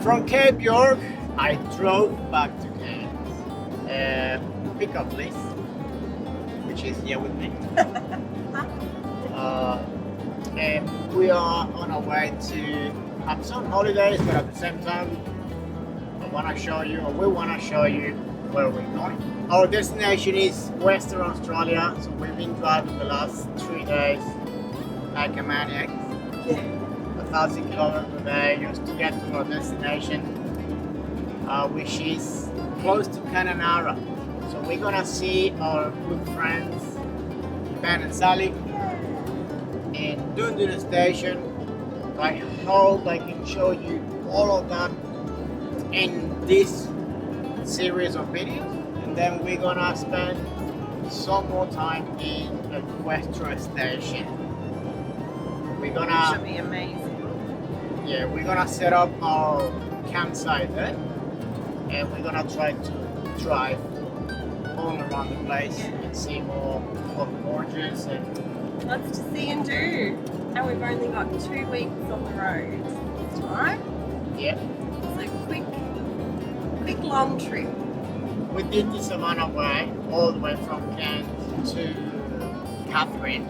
From Cape York, I drove back to Cairns. Pick up Liz, which is here with me. And we are on our way to have some holidays, but at the same time, we want to show you where we're going. Our destination is Western Australia, so we've been driving the last 3 days like a maniac. 1,000 kilometers a day just to get to our destination, which is close to Kununurra. So we're gonna see our good friends Ben and Sally in Doon Doon Station. I hope I can show you all of that in this series of videos, and then we're gonna spend some more time in Western Station. We're gonna should be amazing. Yeah, we're gonna set up our campsite there, and we're gonna try to drive all around the place and see more of gorgeous and Lots to see and do. And we've only got 2 weeks on the road, right? yeah. So quick long trip. We did this amount of way, all the way from Cairns to Catherine,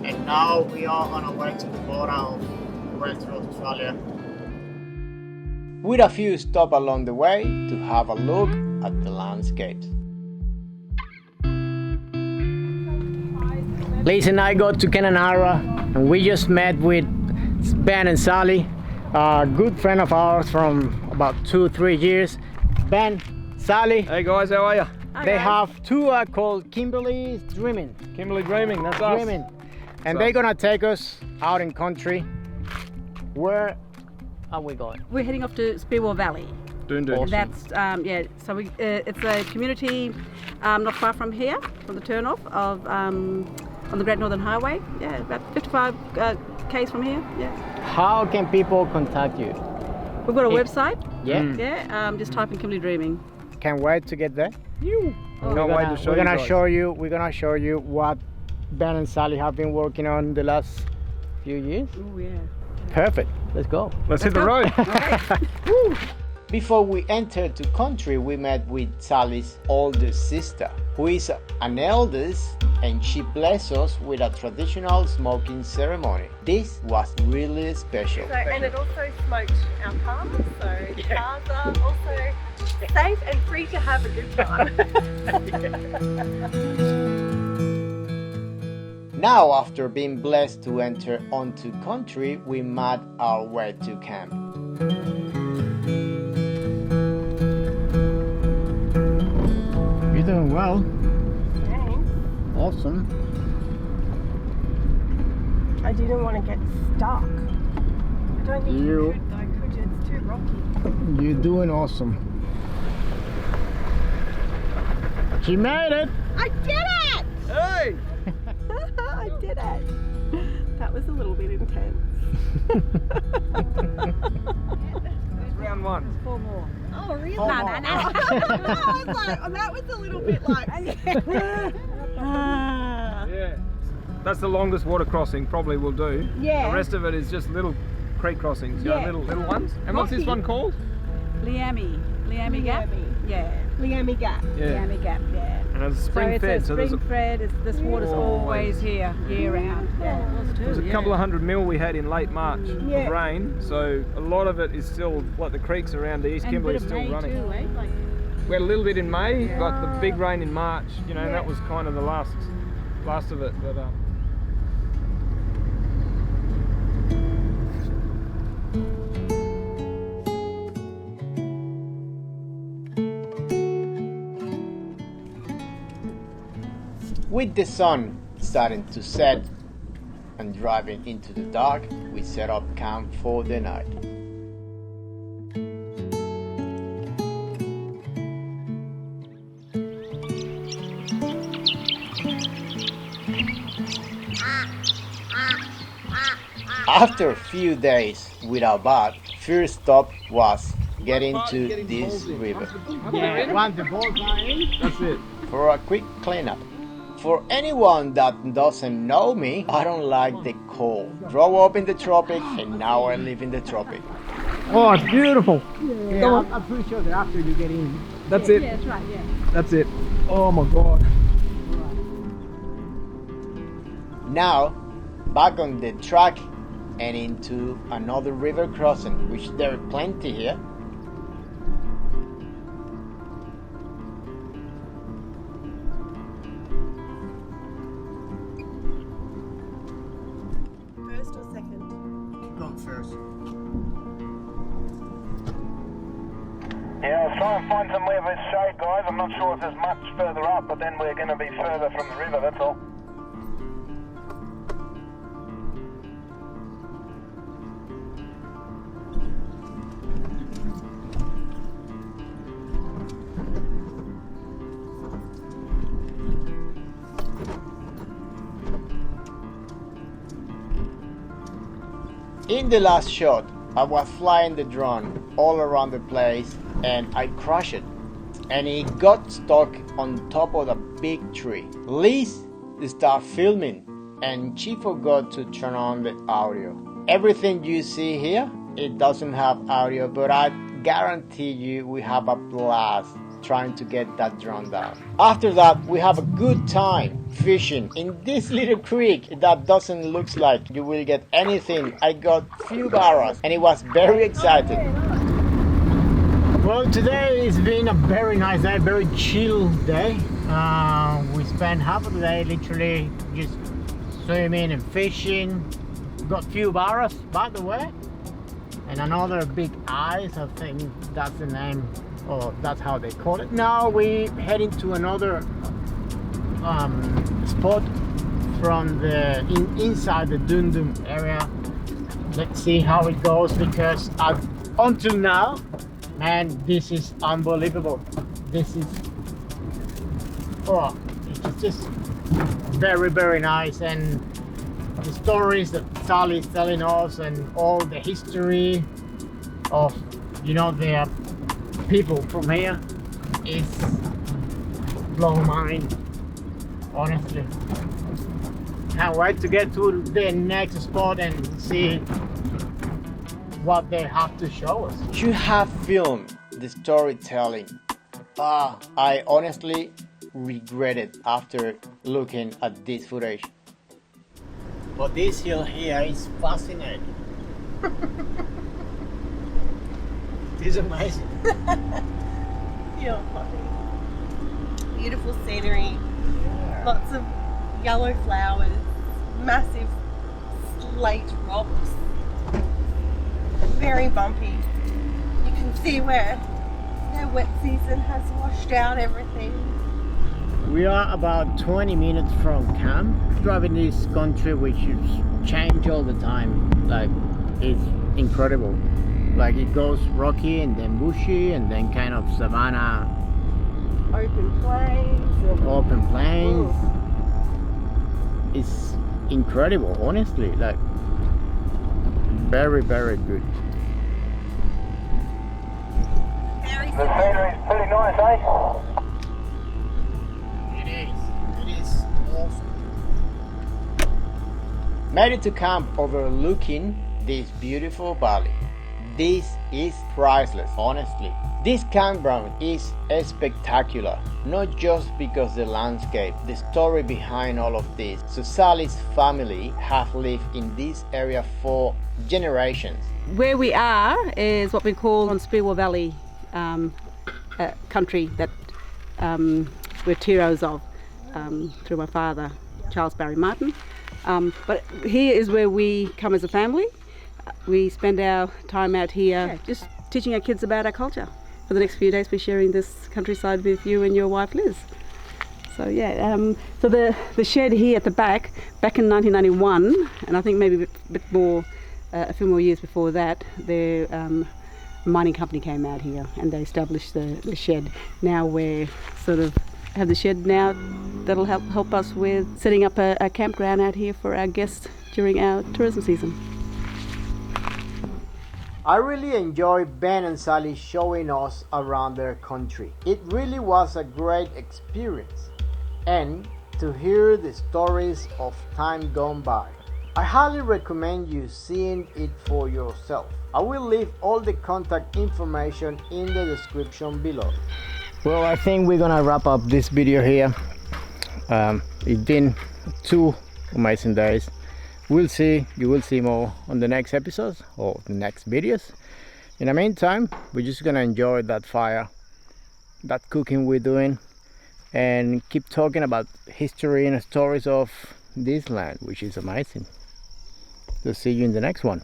and now we are on our way to the border of Western Australia. With a few stops along the way to have a look at the landscapes. Liz and I got to Kununurra, and we just met with Ben and Sally, a good friend of ours from about 2-3 years. Ben, Sally. Hey guys, how are you? They have two called Kimberley Dreaming. Kimberley Dreaming, that's us. Dreaming. And they're gonna take us out in country. Where are we going? We're heading off to Spearwell Valley. Doon Doon. That's so we it's a community not far from here, from the turnoff of on the Great Northern Highway. Yeah, about 55 k's from here. Yeah. How can people contact you? We've got a website. Yeah. Yeah. Just type in Kimberley Dreaming. Can't wait to get there. Can't wait to show We're you gonna guys. show you. We're gonna show you what Ben and Sally have been working on the last few years. Oh yeah. Perfect. Let's go. Let's hit the road. Before we entered to country, we met with Sally's older sister, who is an eldest, and she blessed us with a traditional smoking ceremony. This was really special. So, and it also smoked our cars, so the cars are also safe and free to have a good time. Now, after being blessed to enter onto country, we made our way to camp. You're doing well. Thanks. Awesome. I didn't want to get stuck. I don't think You- you could though, could you? It's too rocky. You're doing awesome. She made it! I did it! Hey! I did it. That was a little bit intense. That's round one. 4 more. Oh, really? Oh, No, wow. I was like, oh, that was a little bit like. Yeah. That's the longest water crossing probably we'll do. Yeah. The rest of it is just little creek crossings, you know, Yeah. little ones. And what's this one called? Liami Gap. Yeah. Liami Gap. Liami Gap. Yeah. And it's spring so fed, it's a so there's spring fed. This water's always here, year round. Yeah. there's a couple of 100 mil we had in late March Yeah. of rain, so a lot of it is still, like the creeks around the East And Kimberley a is bit of still May running. too, eh? Like, We had a little bit in May, but the big rain in March, you know, and that was kind of the last of it. But With the sun starting to set and driving into the dark, we set up camp for the night. After a few days without bath, first stop was getting to this river. yeah, Once the boats are in, that's it. for a quick cleanup. For anyone that doesn't know me, I don't like the cold. Grew up in the tropic and now I live in the tropic. Oh, it's beautiful. Yeah, Come on. I'm pretty sure that after you get in. That's it. Yeah, that's right, yeah. That's it. Oh my god. Now, back on the track and into another river crossing, which there are plenty here. First or second? Going first. Yeah, I'll try and find somewhere with shade, guys. I'm not sure if there's much further up, but then we're going to be further from the river, that's all. In the last shot, I was flying the drone all around the place and I crashed it. And it got stuck on top of a big tree. Liz started filming and she forgot to turn on the audio. Everything you see here, it doesn't have audio, but I guarantee you we have a blast trying to get that drone down. After that, we have a good time fishing in this little creek that doesn't look like you will get anything. I got few barras and it was very exciting. Well, today has been a very nice day, very chill day. We spent half of the day literally just swimming and fishing. Got few barras, by the way, and another big ice. I think that's the name, or that's how they call it. Now we heading to another spot from the inside the Doon Doon area. Let's see how it goes, because until now, man, this is unbelievable. This is, oh, it's just very, very nice. And the stories that Sally is telling us and all the history of, you know, the people from here is blow mind, honestly. Can't wait to get to the next spot and see what they have to show us. Should have filmed the storytelling. I honestly regret it after looking at this footage. But this hill here is fascinating. It's amazing. You're funny. Beautiful scenery, lots of yellow flowers, massive slate rocks, very bumpy. You can see where the wet season has washed out everything. We are about 20 minutes from camp. Driving this country, which is change all the time, like it's incredible. Like it goes rocky and then bushy and then kind of savanna, Open plains. open plains. It's incredible, honestly. Like very, very good. Very The scenery's pretty nice, eh? It is awesome. Made it to camp overlooking this beautiful valley. This is priceless, honestly. This campground is spectacular, not just because the landscape, the story behind all of this. So Sally's family have lived in this area for generations. Where we are is what we call on Spearwell Valley country that we're heroes of through my father, Charles Barry Martin. But here is where we come as a family. We spend our time out here just teaching our kids about our culture. For the next few days we're sharing this countryside with you and your wife Liz. So yeah, so the shed here at the back in 1991, and I think maybe a bit more, a few more years before that, the mining company came out here and they established the shed. Now we're sort of have the shed now that'll help us with setting up a campground out here for our guests during our tourism season. I really enjoyed Ben and Sally showing us around their country. It really was a great experience, and to hear the stories of time gone by. I highly recommend you seeing it for yourself. I will leave all the contact information in the description below. Well, I think we're gonna wrap up this video here. It's been 2 amazing days. You will see more on the next episodes or the next videos. In the meantime, we're just gonna enjoy that fire, that cooking we're doing, and keep talking about history and stories of this land, which is amazing. So see you in the next one.